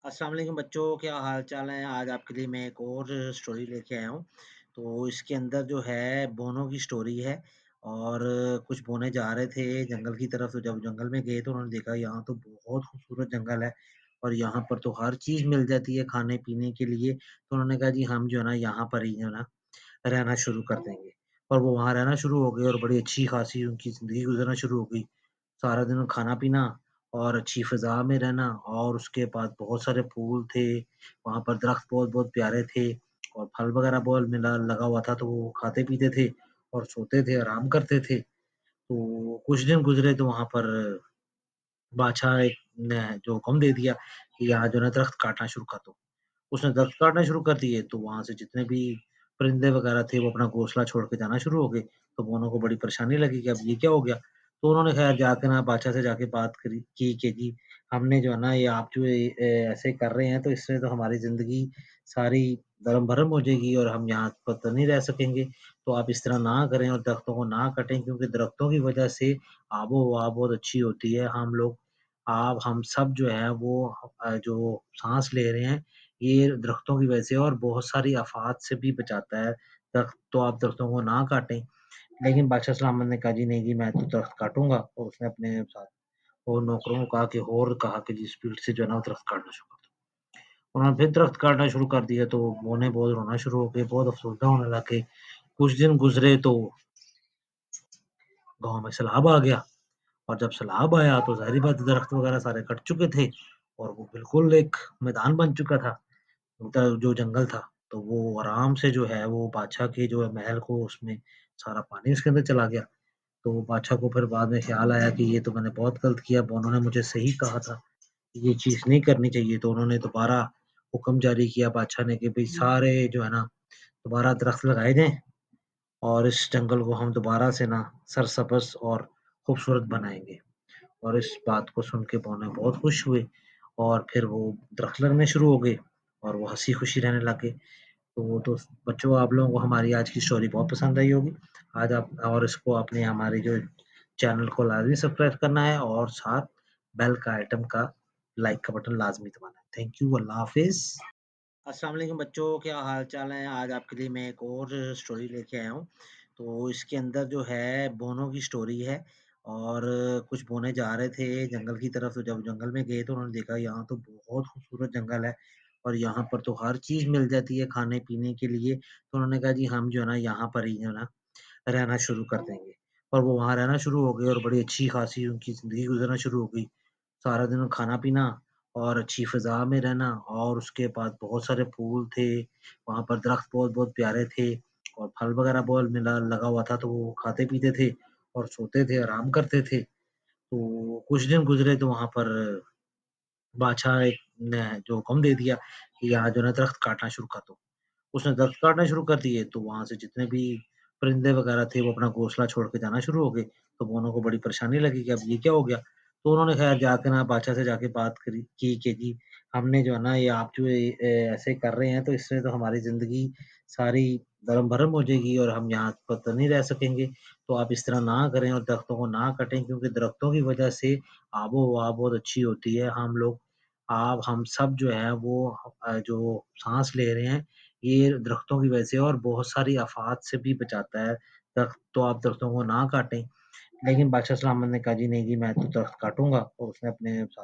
अस्सलाम वालेकुम बच्चों, क्या हाल-चाल है? आज आपके लिए मैं एक और स्टोरी लेके आया हूँ। तो इसके अंदर जो है बोनो की स्टोरी है और कुछ बोने जा रहे थे जंगल की तरफ, तो जब जंगल में गए तो उन्होंने देखा यहाँ तो बहुत खूबसूरत जंगल है और यहाँ पर तो हर चीज़ मिल जाती है खाने-पीने के लिए। तो उन्होंने कहा जी हम जो है ना यहाँ पर ही जो है ना रहना शुरू कर देंगे। और वो वहाँ रहना शुरू हो गए और बड़ी अच्छी-खासी उनकी ज़िंदगी गुज़रना शुरू हो गई। सारा दिन खाना-पीना और अच्छी फ़िज़ा में रहना और उसके बाद बहुत सारे फूल थे, वहाँ पर दरख्त बहुत-बहुत प्यारे थे और फल वग़ैरह बहुत मिला लगा हुआ था, तो वो खाते-पीते थे और सोते थे, आराम करते थे। तो कुछ दिन गुज़रे तो वहाँ पर बादशाह एक ने जो हुक्म दे दिया कि यहाँ जो है ना दरख्त काटना शुरू कर दो। उसने दरख्त काटने शुरू कर दिए, तो वहाँ से जितने भी परिंदे वगैरह थे, वो अपना घोंसला छोड़ के जाना शुरू हो गए। तो दोनों को बड़ी परेशानी लगी कि अब ये क्या हो गया? तो उन्होंने ख़ैर जाके ना बादशाह से जाके बात करी की कि जी, हमने जो है ना ये आप जो ऐसे कर रहे हैं, तो इससे तो हमारी ज़िंदगी सारी दरम-भरम हो जाएगी और हम यहाँ पर तो नहीं रह सकेंगे। तो आप इस तरह ना करें और दरख्तों को ना काटें क्योंकि दरख्तों की वज़ह से आबो-हवा बहुत अच्छी होती है। हम सब जो है वो जो साँस ले रहे हैं ये दरख्तों की वजह से और बहुत सारी आफ़ात से भी बचाता है। आप दरख्तों को ना काटें। लेकिन बादशाह सलामत ने कहा जी नहीं जी मैं तो दरख्त काटूँगा और उसने अपने साथ और नौकरों को कहा कि और कहा कि जी स्पीड से जो है ना वो दरख्त काटना शुरू कर दो। उन्होंने फिर दरख्त काटना शुरू कर दिया तो वो बहुत रोना शुरू हो गए, बहुत अफ़सोसदा होने लग गए। कुछ दिन गुज़रे तो गाँव में सैलाब आ गया और जब सैलाब आया तो ज़ाहिर-सी बात है दरख्त वग़ैरह सारे कट चुके थे और वो बिल्कुल एक मैदान बन चुका था। जो जंगल था, तो वो आराम से जो है वो बादशाह के जो है महल को उसमें सारा पानी उसके अंदर चला गया। तो बादशाह को फिर बाद में ख़्याल आया कि ये तो मैंने बहुत गलत किया, उन्होंने मुझे सही कहा था, ये चीज़ नहीं करनी चाहिए। तो उन्होंने दोबारा हुक्म जारी किया बादशाह ने कि भई सारे जो है ना दोबारा दरख्त लगाए जाएँ और इस जंगल को हम दोबारा से ना सरसब्ज़ और खूबसूरत बनाएँगे। और इस बात को सुन के पौने बहुत खुश हुए और फिर वो दरख्त लगने शुरू हो गए और वो हँसी-खुशी रहने लग गए। तो बच्चों आप लोगों को हमारी आज की स्टोरी बहुत पसंद आई होगी। आज आप और इसको आपने हमारे जो चैनल को लाज़मी सब्सक्राइब करना है और साथ बेल का आइटम का लाइक का बटन लाज़मी दबाना है। थैंक यू, अल्लाह हाफ़िज़। अस्सलाम वालेकुम बच्चों, क्या हाल-चाल है? आज आपके लिए मैं एक और स्टोरी लेके आया हूँ। तो इसके अंदर जो है बोनो की स्टोरी है और कुछ बोने जा रहे थे जंगल की तरफ, तो जब जंगल में गए तो उन्होंने देखा यहाँ तो बहुत खूबसूरत जंगल है और यहाँ पर तो हर चीज़ मिल जाती है खाने-पीने के लिए। तो उन्होंने कहा जी हम जो है ना यहाँ पर ही जो है ना रहना शुरू कर देंगे। और वो वहाँ रहना शुरू हो गए और बड़ी अच्छी-खासी उनकी ज़िंदगी गुज़रना शुरू हो गई। सारा दिन खाना-पीना और अच्छी फ़िज़ा में रहना और उसके बाद बहुत सारे फूल थे, वहाँ पर दरख्त बहुत-बहुत प्यारे थे और फल वग़ैरह बहुत मिला लगा हुआ था, तो वो खाते-पीते थे और सोते थे, आराम करते थे। तो कुछ दिन गुज़रे तो वहाँ पर बादशाह एक ने जो हुक्म दे दिया कि यहाँ जो है ना दरख्त काटना शुरू कर दो। उसने दरख्त काटने शुरू कर दिए, तो वहाँ से जितने भी परिंदे वगैरह थे, वो अपना घोंसला छोड़ के जाना शुरू हो गए। तो दोनों को बड़ी परेशानी लगी कि अब ये क्या हो गया? तो उन्होंने ख़ैर जाके ना बादशाह से जाके बात करी की कि जी, हमने जो है ना ये आप जो ऐसे कर रहे हैं, तो इससे तो हमारी ज़िंदगी सारी दरम-भरम हो जाएगी और हम यहाँ पर तो नहीं रह सकेंगे। तो आप इस तरह ना करें और दरख्तों को ना काटें क्योंकि दरख्तों की वज़ह से आबो-हवा बहुत अच्छी होती है। हम सब जो है वो जो साँस ले रहे हैं ये दरख्तों की वजह से और बहुत सारी आफ़ात से भी बचाता है। आप दरख्तों को ना काटें। लेकिन बादशाह सलामत ने कहा जी नहीं जी मैं तो दरख्त काटूँगा और उसने अपने साथ